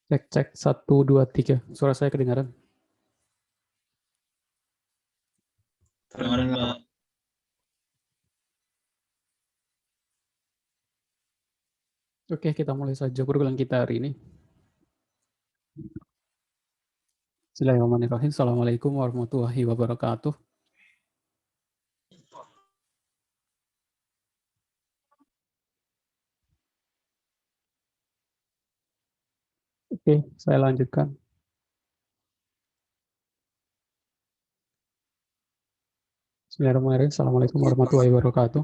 Cek cek 1 2 3. Suara saya kedengaran? Kedengaran, Pak. Oke, kita mulai saja perkuliahan kita hari ini. Bismillahirrahmanirrahim. Assalamualaikum warahmatullahi wabarakatuh. Oke, saya lanjutkan. Bismillahirrahmanirrahim. Assalamualaikum warahmatullahi wabarakatuh.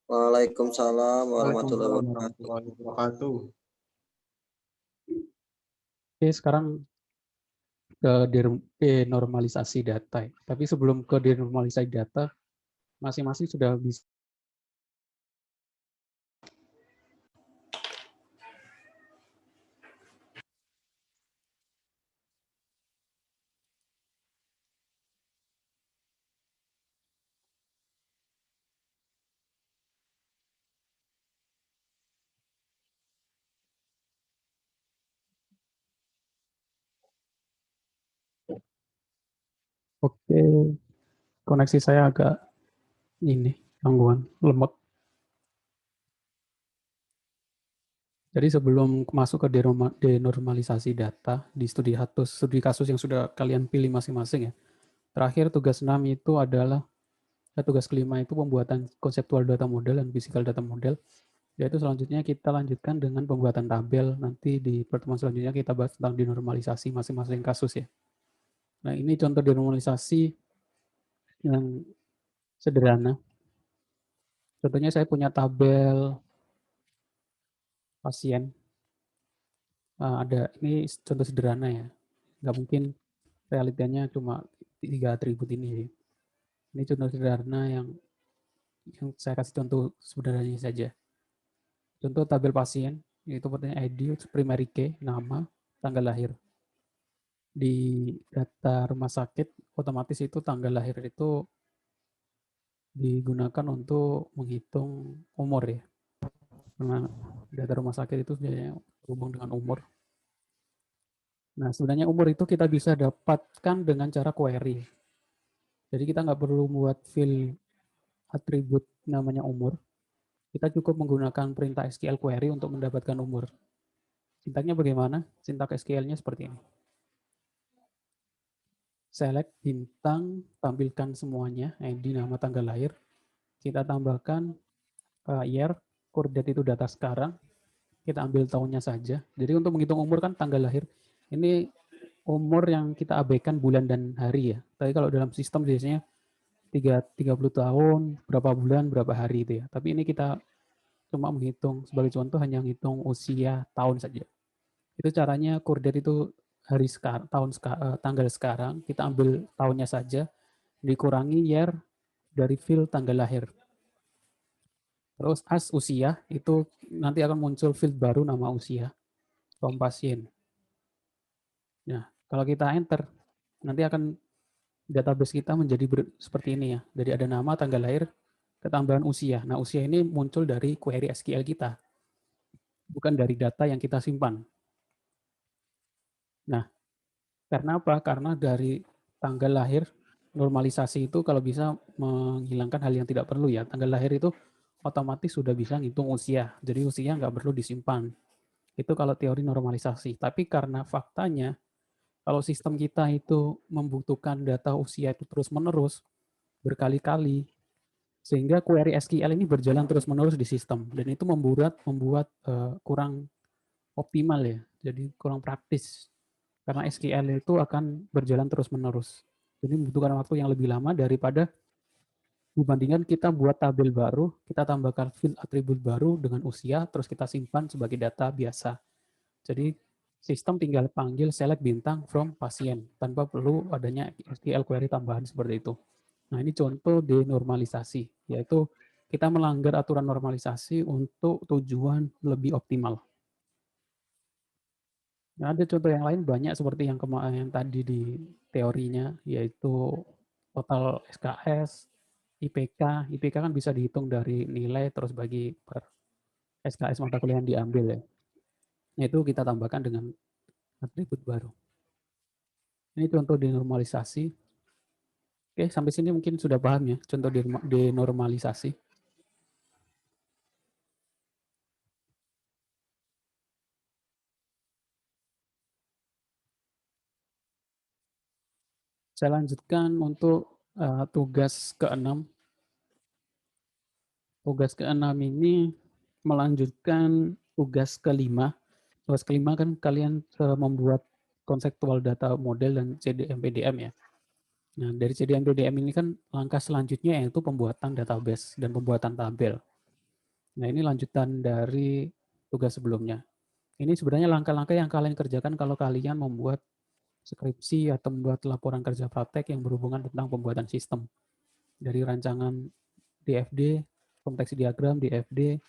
Waalaikumsalam warahmatullahi Waalaikumsalam wabarakatuh. warahmatullahi wabarakatuh. Oke, sekarang ke denormalisasi data. Tapi sebelum ke denormalisasi data, masing-masing sudah bisa. Oke, koneksi saya agak ini gangguan, lemot. Jadi sebelum masuk ke denormalisasi data di studi kasus yang sudah kalian pilih masing-masing ya. Terakhir tugas 6 itu adalah tugas kelima itu pembuatan konseptual data model dan physical data model. Yaitu selanjutnya kita lanjutkan dengan pembuatan tabel. Nanti di pertemuan selanjutnya kita bahas tentang denormalisasi masing-masing kasus ya. Nah, ini contoh denormalisasi yang sederhana. Contohnya saya punya tabel pasien. Ada ini contoh sederhana ya. Nggak mungkin realitanya cuma 3 atribut ini ya. Ini contoh sederhana yang saya kasih contoh sederhananya saja. Contoh tabel pasien, yaitu pertanyaan ID, primary key, nama, tanggal lahir. Di data rumah sakit, otomatis itu tanggal lahir itu digunakan untuk menghitung umur ya. Karena data rumah sakit itu sebenarnya berhubung dengan umur. Nah, sebenarnya umur itu kita bisa dapatkan dengan cara query. Jadi kita nggak perlu membuat field atribut namanya umur. Kita cukup menggunakan perintah SQL query untuk mendapatkan umur. Sintaknya bagaimana? Sintak SQL-nya seperti ini. Select bintang, tampilkan semuanya, ID, nama, tanggal lahir. Kita tambahkan year, coordinate itu data sekarang. Kita ambil tahunnya saja. Jadi untuk menghitung umur kan tanggal lahir. Ini umur yang kita abaikan bulan dan hari ya. Tapi kalau dalam sistem biasanya 30 tahun, berapa bulan, berapa hari itu ya. Tapi ini kita cuma menghitung, sebagai contoh hanya menghitung usia tahun saja. Itu caranya coordinate itu hari sekarang, tanggal sekarang, kita ambil tahunnya saja, dikurangi year dari field tanggal lahir. Terus as usia, itu nanti akan muncul field baru nama usia, from pasien. Nah, kalau kita enter, nanti akan database kita menjadi seperti ini ya. Jadi ada nama, tanggal lahir, ketambahan usia. Nah, usia ini muncul dari query SQL kita, bukan dari data yang kita simpan. Nah, karena apa? Karena dari tanggal lahir, normalisasi itu kalau bisa menghilangkan hal yang tidak perlu ya. Tanggal lahir itu otomatis sudah bisa ngitung usia. Jadi usia nggak perlu disimpan. Itu kalau teori normalisasi. Tapi karena faktanya, kalau sistem kita itu membutuhkan data usia itu terus-menerus, berkali-kali, sehingga query SQL ini berjalan terus-menerus di sistem. Dan itu membuat kurang optimal ya. Jadi kurang praktis. Karena SQL itu akan berjalan terus-menerus. Jadi membutuhkan waktu yang lebih lama daripada dibandingkan kita buat tabel baru, kita tambahkan field atribut baru dengan usia, terus kita simpan sebagai data biasa. Jadi sistem tinggal panggil select bintang from pasien tanpa perlu adanya SQL query tambahan seperti itu. Nah, ini contoh denormalisasi, yaitu kita melanggar aturan normalisasi untuk tujuan lebih optimal. Nah, ada contoh yang lain banyak seperti yang kemarin tadi di teorinya, yaitu total SKS, IPK. IPK kan bisa dihitung dari nilai terus bagi per SKS mata kuliah yang diambil ya. Itu kita tambahkan dengan atribut baru. Ini contoh denormalisasi. Oke, sampai sini mungkin sudah paham ya, contoh denormalisasi. Saya lanjutkan untuk tugas ke-6. Tugas ke-6 ini melanjutkan tugas ke-5. Tugas ke-5 kan kalian membuat konseptual data model dan CDM-PDM ya. Nah, dari CDM-PDM ini kan langkah selanjutnya yaitu pembuatan database dan pembuatan tabel. Nah, ini lanjutan dari tugas sebelumnya. Ini sebenarnya langkah-langkah yang kalian kerjakan kalau kalian membuat skripsi atau membuat laporan kerja praktek yang berhubungan tentang pembuatan sistem. Dari rancangan DFD, konteks diagram, DFD,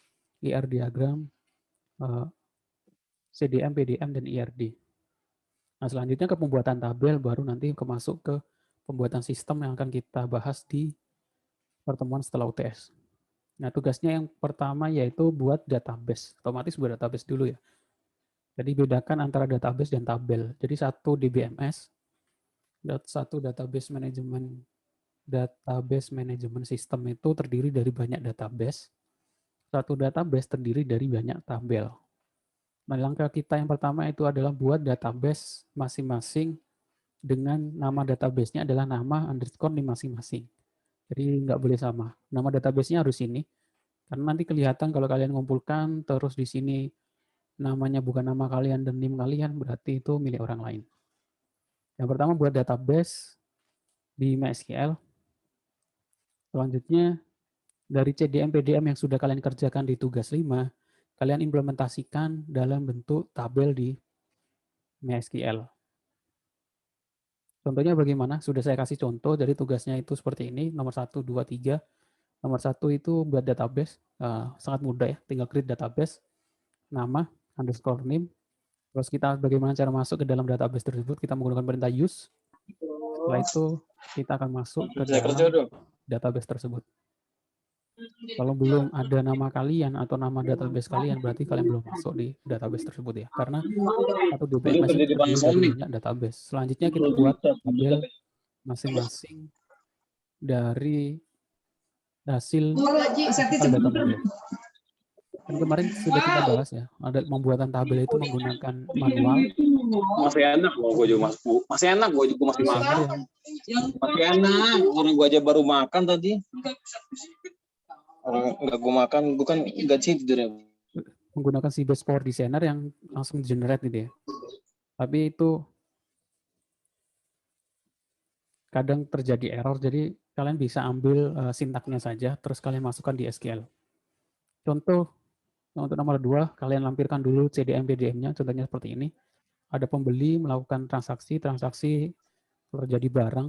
IR diagram, CDM, PDM, dan IRD. Nah, selanjutnya ke pembuatan tabel, baru nanti masuk ke pembuatan sistem yang akan kita bahas di pertemuan setelah UTS. Nah, tugasnya yang pertama yaitu buat database. Otomatis buat database dulu ya. Jadi bedakan antara database dan tabel. Jadi satu DBMS, satu database manajemen sistem itu terdiri dari banyak database. Satu database terdiri dari banyak tabel. Nah, langkah kita yang pertama itu adalah buat database masing-masing dengan nama database-nya adalah nama underscore di masing-masing. Jadi nggak boleh sama. Nama database-nya harus ini. Karena nanti kelihatan kalau kalian ngumpulkan terus di sini namanya bukan nama kalian dan NIM kalian, berarti itu milik orang lain. Yang pertama buat database di MySQL. Selanjutnya dari CDM PDM yang sudah kalian kerjakan di tugas 5, kalian implementasikan dalam bentuk tabel di MySQL. Contohnya bagaimana? Sudah saya kasih contoh dari tugasnya itu seperti ini, nomor 1, 2, 3. Nomor 1 itu buat database, sangat mudah ya, tinggal create database, nama, underscore name, terus kita bagaimana cara masuk ke dalam database tersebut, kita menggunakan perintah use. Setelah itu kita akan masuk ke dalam database tersebut. Kalau belum ada nama kalian atau nama database kalian, berarti kalian belum masuk di database tersebut ya. Karena satu DBMS itu terdiri dari banyak database. Selanjutnya kita buat tabel masing-masing dari hasil data model. Kan kemarin sudah kita bahas ya, ada pembuatan tabel itu menggunakan manual. Masih enak loh, gue juga masih enak, gue juga masih makan. Masih enak, orang gue aja baru makan tadi. Orang nggak gue makan, bukan nggak sih tidurnya. Menggunakan si base power designer yang langsung generate gitu ya. Tapi itu kadang terjadi error, jadi kalian bisa ambil sintaknya saja, terus kalian masukkan di SQL. Contoh, untuk nomor 2, kalian lampirkan dulu CDM PDM-nya, contohnya seperti ini. Ada pembeli melakukan transaksi terjadi barang.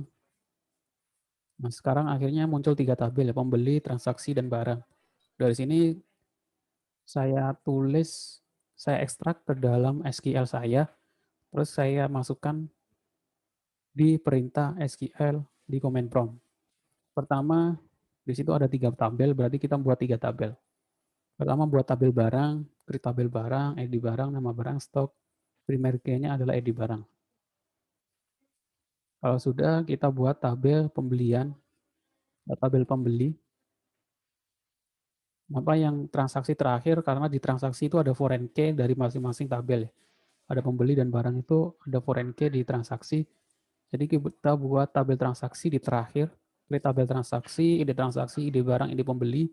Nah, sekarang akhirnya muncul 3 tabel ya, pembeli, transaksi, dan barang. Dari sini saya tulis, saya ekstrak ke dalam SQL saya, terus saya masukkan di perintah SQL di command prompt. Pertama, di situ ada 3 tabel, berarti kita buat 3 tabel. Pertama buat tabel barang, create tabel barang, ID barang, nama barang, stok, primary key-nya adalah ID barang. Kalau sudah, kita buat tabel pembelian, tabel pembeli. Apa yang transaksi terakhir, karena di transaksi itu ada foreign key dari masing-masing tabel. Ada pembeli dan barang itu ada foreign key di transaksi. Jadi kita buat tabel transaksi di terakhir, create tabel transaksi, ide barang, ide pembeli,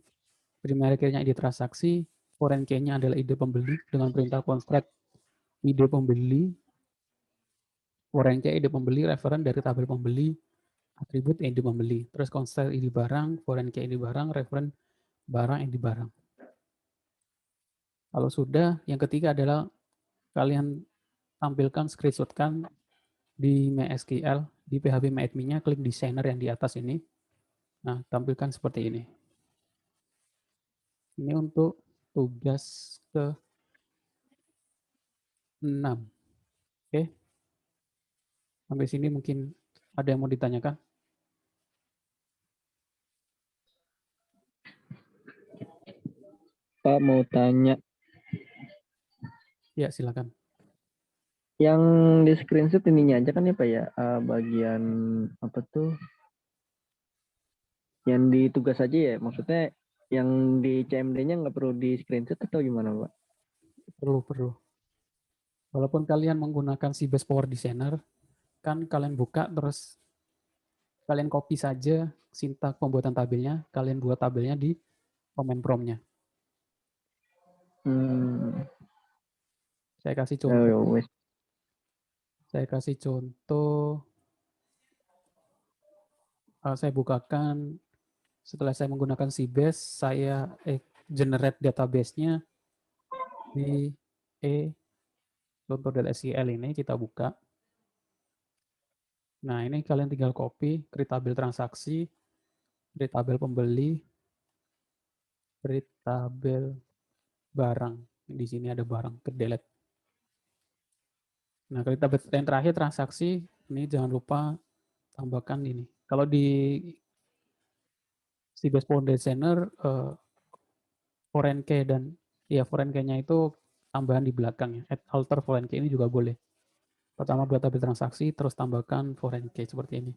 primary key-nya ide transaksi, foreign key-nya adalah ide pembeli dengan perintah construct ide pembeli, foreign key ide pembeli, referen dari tabel pembeli, atribut ide pembeli, terus construct ide barang, foreign key ide barang, referen barang ide barang. Kalau sudah, yang ketiga adalah kalian tampilkan, screenshotkan di MySQL, di PHP MyAdmin-nya, klik designer yang di atas ini. Nah, tampilkan seperti ini. Ini untuk tugas ke-6. Oke. Sampai sini mungkin ada yang mau ditanyakan? Pak mau tanya. Ya, silakan. Yang di screenshot ininya aja kan ya Pak ya, bagian apa tuh? Yang di tugas aja ya, maksudnya yang di CMD-nya nggak perlu di screenshot atau gimana Pak? Perlu. Walaupun kalian menggunakan Sybase Power Designer, kan kalian buka terus kalian copy saja sintak pembuatan tabelnya, kalian buat tabelnya di command prompt-nya. Saya kasih contoh. Wes. Saya bukakan setelah saya menggunakan Sybase, saya generate database-nya di contoh.sql ini kita buka. Nah, ini kalian tinggal copy, create tabel transaksi, create tabel pembeli, create tabel barang. Di sini ada barang, ke delete. Nah, create tabel yang terakhir transaksi, ini jangan lupa tambahkan ini. Kalau di Sybase Power Designer, foreign key dan foreign key-nya itu tambahan di belakang ya. Add alter foreign key ini juga boleh. Pertama buat tabel transaksi, terus tambahkan foreign key seperti ini.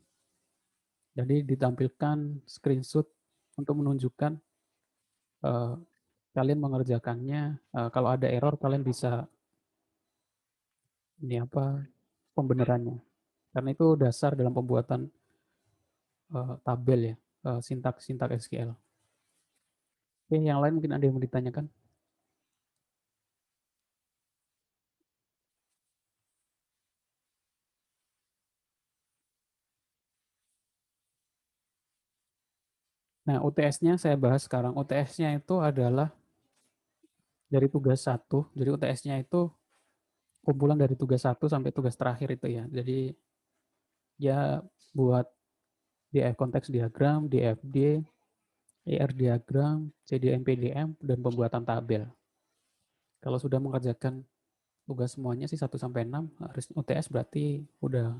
Jadi ditampilkan screenshot untuk menunjukkan kalian mengerjakannya. Kalau ada error, kalian bisa pembenarannya. Karena itu dasar dalam pembuatan tabel ya, sintak SQL. Oke, yang lain mungkin ada yang mau ditanyakan? Nah, UTS-nya saya bahas sekarang. UTS-nya itu adalah dari tugas 1. Jadi UTS-nya itu kumpulan dari tugas 1 sampai tugas terakhir itu ya. Jadi ya buat DF konteks diagram, DFD, ER diagram, CDM, PDM, dan pembuatan tabel. Kalau sudah mengerjakan tugas semuanya sih 1 sampai 6, harus UTS berarti udah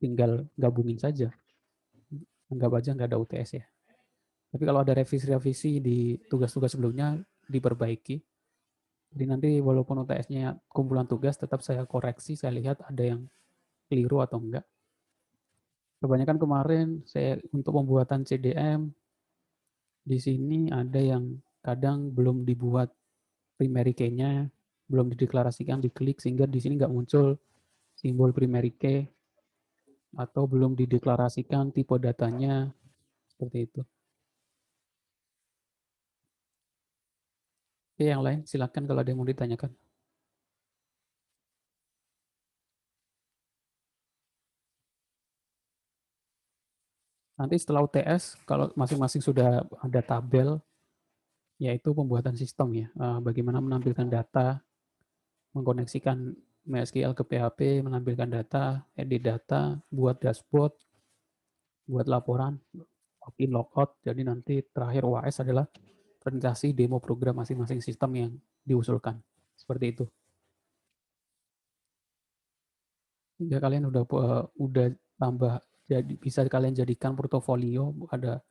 tinggal gabungin saja. Anggap aja nggak ada UTS ya. Tapi kalau ada revisi-revisi di tugas-tugas sebelumnya, diperbaiki. Jadi nanti walaupun UTS-nya kumpulan tugas, tetap saya koreksi, saya lihat ada yang keliru atau enggak. Kebanyakan kemarin saya untuk pembuatan CDM, di sini ada yang kadang belum dibuat primary key-nya, belum dideklarasikan, diklik, sehingga di sini nggak muncul simbol primary key, atau belum dideklarasikan tipe datanya, seperti itu. Oke, yang lain silakan kalau ada yang mau ditanyakan. Nanti setelah UTS, kalau masing-masing sudah ada tabel, yaitu pembuatan sistem ya, bagaimana menampilkan data, mengkoneksikan MySQL ke PHP, menampilkan data, edit data, buat dashboard, buat laporan, login, logout. Jadi nanti terakhir UAS adalah presentasi demo program masing-masing sistem yang diusulkan. Seperti itu. Jika kalian udah tambah, jadi bisa kalian jadikan portofolio, ada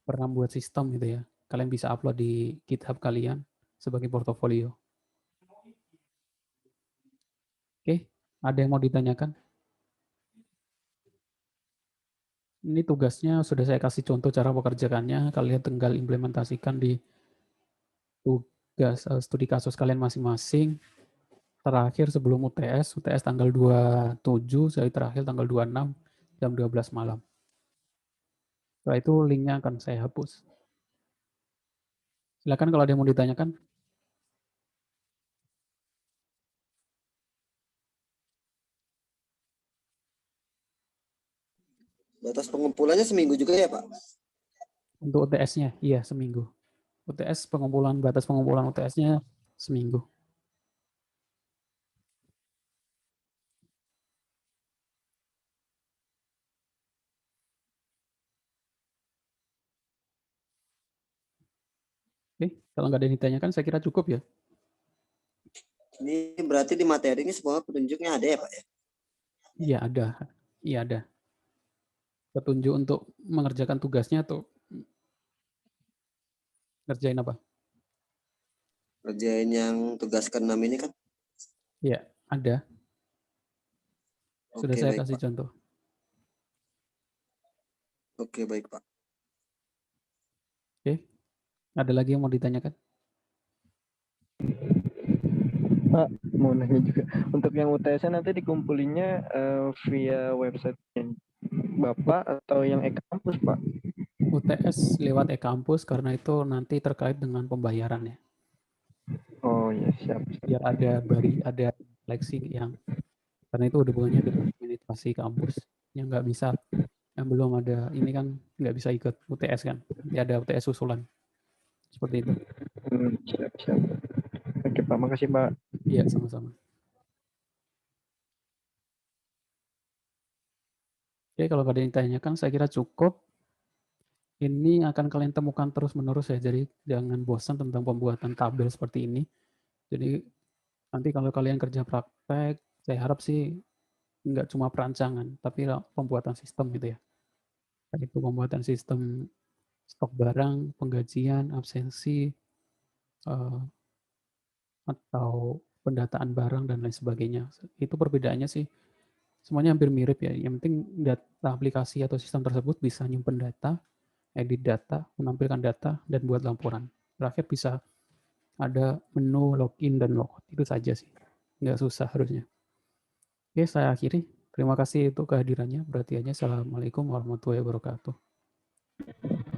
pernah buat sistem gitu ya. Kalian bisa upload di GitHub kalian sebagai portofolio. Oke, ada yang mau ditanyakan? Ini tugasnya sudah saya kasih contoh cara mengerjakannya. Kalian tinggal implementasikan di tugas studi kasus kalian masing-masing. Terakhir sebelum UTS tanggal 27, saya terakhir tanggal 26 jam 12 malam. Setelah itu linknya akan saya hapus. Silakan kalau ada yang mau ditanyakan. Batas pengumpulannya seminggu juga ya Pak? Untuk UTS-nya, iya seminggu. UTS batas pengumpulan UTS-nya seminggu. Oke, kalau nggak ada yang ditanyakan, saya kira cukup ya. Ini berarti di materi ini semua petunjuknya ada ya Pak ya? Iya ada, iya ada. Petunjuk untuk mengerjakan tugasnya atau ngerjain apa? Kerjain yang tugas ke-6 ini kan? Ya, ada. Sudah Oke, saya baik, kasih Pak. contoh. Oke, baik, Pak. Oke. Ada lagi yang mau ditanyakan? Pak, mau nanya juga. Untuk yang UTS nanti dikumpulinnya via website Bapak atau yang e-kampus, Pak? UTS lewat e-kampus karena itu nanti terkait dengan pembayaran ya. Oh ya, siap. Biar ada seleksi yang karena itu hubungannya dengan administrasi kampus yang nggak bisa, yang belum ada ini kan nggak bisa ikut UTS kan. Nanti ada UTS susulan seperti itu. Siap, siap. Oke, Pak. Makasih, Pak. Iya, sama-sama. Oke, kalau ada yang ditanyakan saya kira cukup. Ini akan kalian temukan terus-menerus ya, jadi jangan bosan tentang pembuatan tabel seperti ini. Jadi nanti kalau kalian kerja praktek, saya harap sih nggak cuma perancangan, tapi pembuatan sistem gitu ya. Itu pembuatan sistem stok barang, penggajian, absensi, atau pendataan barang dan lain sebagainya. Itu perbedaannya sih semuanya hampir mirip ya. Yang penting data aplikasi atau sistem tersebut bisa nyimpen data, edit data, menampilkan data, dan buat laporan. Terakhir bisa ada menu login dan logout. Itu saja sih. Nggak susah harusnya. Oke, saya akhiri. Terima kasih untuk kehadirannya. Berarti aja. Assalamualaikum warahmatullahi wabarakatuh.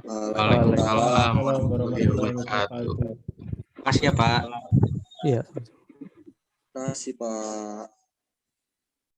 Waalaikumsalam Waalaikumsalam warahmatullahi warahmatullahi wabarakatuh. wabarakatuh. Makasih ya, Pak. Iya. Terima kasih, Pak.